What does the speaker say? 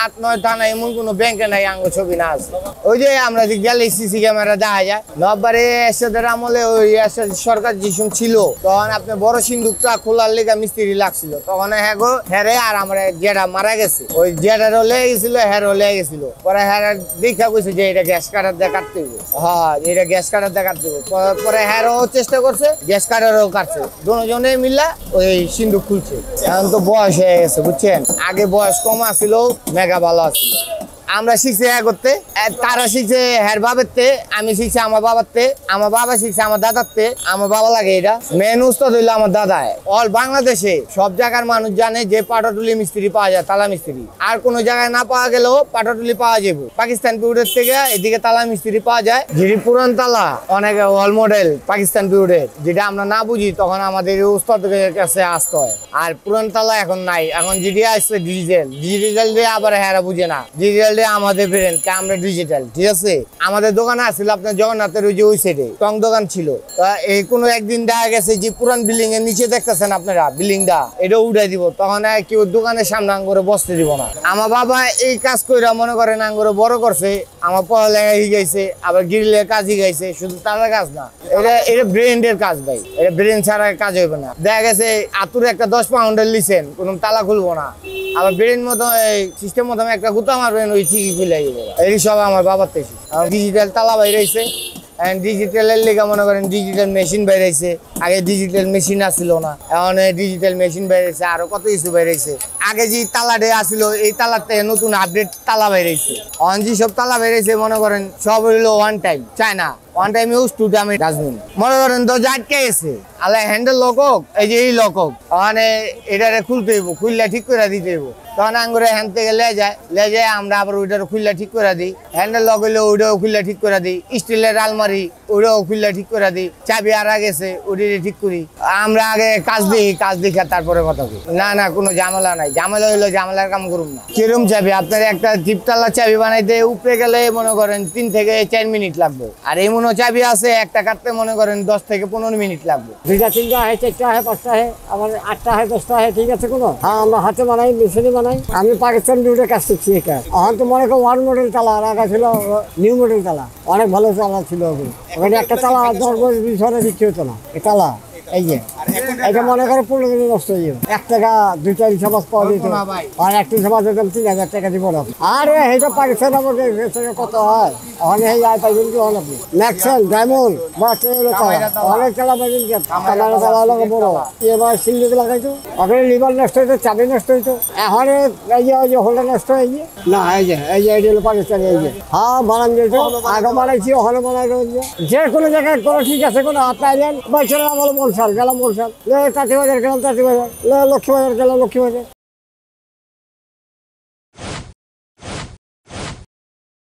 8-9 থানা এমন কোনো ব্যাংকে নাই আঙ্গুর ছবি না আছে। ওই যে আমরা যে গেলে সিসি ক্যামেরা দেখা যায় নব্বারে এরশাদের আমলে ওই এরশাদ সরকার যিসম ছিল তখন আপনার বড় সিন্দুকটা খোলার লেগে মিস্ত্রি লাগছিল তখন হ্যারে আর আমরা জেডা মারা গেছে ওই জেডারও লেগে গেছিল হ্যারও লেগে গেছিল পরে হ্যার দেখা কইছে যে এটা গ্যাস কাটার দিয়ে কাটতে হবে। হ্যাঁ এটা গ্যাস কাটার দিয়ে কাটতে হবে। পরে হ্যারও চেষ্টা করছে গ্যাস কাটারও কাটছে দুজনে মিলা ওই সিন্দুক খুলছে। এখন তো বয়স হয়ে গেছে বুঝছেন আগে বয়স কম আছিল মেগা ভালো আছিল। আমরা শিখছি করতে তারা শিখছে হ্যার বাবারতে আমি শিখছি আমার বাবারতে আমার বাবা শিখছে আমার দাদারতে আমার বাবা লাগে এটা মেন উস্তাদ হইলো আমার দাদা। অল বাংলাদেশে সব জায়গার মানুষ জানে যে পাটাটুলি মিস্ত্রি পাওয়া যায় তালা মিস্ত্রি আর কোনো জায়গায় না পাওয়া গেলেও পাটাটুলি পাওয়া যাবে। পাকিস্তান পিরিয়ডের থেকে এদিকে তালা মিস্ত্রি পাওয়া যায় যেটি পুরান তালা অনেক অল মডেল পাকিস্তান পিরিয়ডের যেটা আমরা না বুঝি তখন আমাদের উস্তাদের কাছে আসতে হয়। আর পুরান তালা এখন নাই এখন যেটি আসছে ডিজিটাল দিয়ে আবার হ্যারা বুঝে না ডিজিটাল আমাদের ব্রেন আমরা ডিজিটাল ঠিক আছে। আমাদের দোকানে আসছিল আপনার জগন্নাথের ওই যে ওই সাইডে টং দোকান ছিল এই কোনো একদিন দেখা গেছে যে পুরান বিল্ডিং এর নিচে দেখতেছেন আপনারা বিল্ডিংটা এটা উঠাই দিব তখন কেউ দোকানের সামনে আঙ্গুরে বসতে দিব না। আমার বাবা এই কাজ করে মনে করেন আঙ্গুরে বড় করছে আমার পড়ালেখা গেছে আবার গিরিলের কাজ গাইছে শুধু তাদের কাজ না এটা ব্রেনের কাজ ভাই এটা ব্রেন ছাড়া কাজ হইবে না। দেখা গেছে আতুরে একটা 10 পাউন্ডের লিছেন কোনো তালা খুলবো না আবার ব্রেন মতো সিস্টেম মতো একটা গুতা মারবেন ওই ঠিকই খুলে যাবে। এই সব আমার বাবার থেকে ডিজিটাল তালা বাইরেছে ডিজিটালের লেগে মনে করেন ডিজিটাল মেশিন বেরিয়েছে আগে ডিজিটাল মেশিন আসছিল না এখন ডিজিটাল মেশিন বেরিয়েছে আরো কত কিছু বেরিয়েছে। আগে যে তালাটা আসছিল এই তালার থেকে নতুন আপডেট তালা বেরিয়েছে অন যে সব তালা বেরিয়েছে মনে করেন সব হইলো ওয়ান টাইম চায় না one time use to time dustbin মনে করেন দরজা আটকে গেছে আল্লাহ হ্যান্ডেল লক হোক এই যে এই লক হোক ওখানে এটারে খুলতে হইব খুললে ঠিক করে দিতে হইব তখন আঙ্গুরে হ্যান্ড থেকে লে যায় আমরা আবার ওইটার খুললে ঠিক করে দিই হ্যান্ডেল লক হইলে ওইটাও খুললে ঠিক করে দিই স্টিলের আলমারি ওইটাও খুললে ঠিক করে দিই চাবি আরা গেছে ওইটা ঠিক করি আমরা আগে কাজ দেখি তারপরে কথা বলি না কোনো ঝামেলা নাই ঝামেলা হইলো ঝামেলার কাম করুন না। কিরম চাবি আপনার একটা টিপতলা চাবি বানাইতে উপরে গেলে মনে করেন 3 থেকে 4 মিনিট লাগবে আর এমন চাবি আছে একটা কাটতে মনে করেন 10 থেকে 15 মিনিট লাগবে। 2টা 3টা হয় 4টা হয় 5টা হয় আবার 8টা হয় 10টা হয় ঠিক আছে কোনো হ্যাঁ আমরা হাতে বানাই মেশিনে বানাই। আমি পাকিস্তান বিউটের কাজ করছি এটা এখন তো মনে করো 1 মডেল তালা আর আগে ছিল নিউ মডেল তালা অনেক ভালো তালা ছিল ওখানে একটা তালা 10 বছর 20 বছর বিক্রি হতো না এই তালা এই যে এটা মনে করো 15 দিনে নষ্ট হয়ে যাবে 1 টাকা 2টা সমাজ পাওয়া যেত আর একটি সমাজ একদম 3000 টাকা দিব না। আরে এটা পাকিস্তান আমাদের কত হয় ওখানে এই আয় পাইবেন কি হল আপনি ম্যাক্সেল ডায়মন্ড বা অনেক চালা পাইবেন তালা হলো বড় এবার সিঙ্গেল লাগাইতো ওখানে লিভার নষ্ট হইতো চাবি নষ্ট হইতো এখন এই যে হোল্ডার নষ্ট হয়ে গিয়ে না এই যে এটা হলো পাকিস্তান এই যে হ্যাঁ বানান যেত আগে বানাইছি ওখানে বানাই যে কোনো জায়গায় কোনো ঠিক আছে কোনো আপনার বলছিলাম বলসাল গেলাম বলসাল তাঁতি বাজার গেলাম তাঁতি বাজার লক্ষ্মী বাজার গেলাম লক্ষ্মী বাজার